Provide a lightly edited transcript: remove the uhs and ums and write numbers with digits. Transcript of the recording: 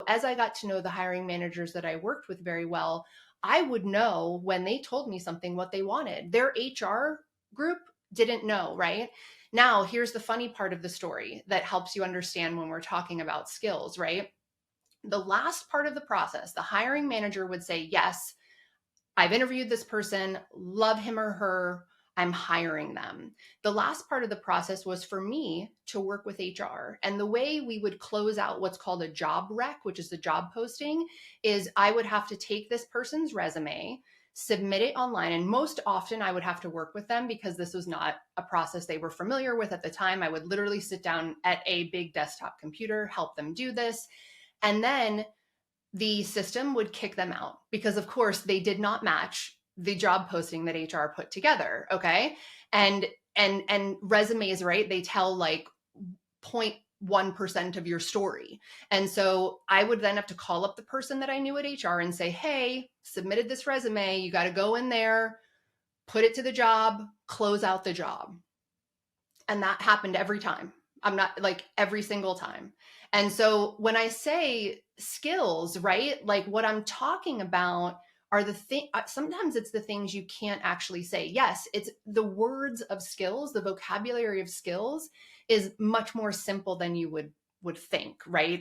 as I got to know the hiring managers that I worked with very well, I would know when they told me something, what they wanted. Their HR group didn't know, right? Now, here's the funny part of the story that helps you understand when we're talking about skills, right? The last part of the process, the hiring manager would say, yes, I've interviewed this person, love him or her, I'm hiring them. The last part of the process was for me to work with HR. And the way we would close out what's called a job rec, which is the job posting, is I would have to take this person's resume, submit it online. And most often I would have to work with them because this was not a process they were familiar with at the time. I would literally sit down at a big desktop computer, help them do this. And then the system would kick them out because, of course, they did not match the job posting that HR put together. Okay. And resumes, right? They tell like 0.1% of your story. And so I would then have to call up the person that I knew at HR and say, hey, submitted this resume. You got to go in there, put it to the job, close out the job. And that happened every time. I'm not like every single time. And so when I say skills, right, like what I'm talking about are the thing. Sometimes it's the things you can't actually say. Yes, it's the words of skills, the vocabulary of skills is much more simple than you would think, right?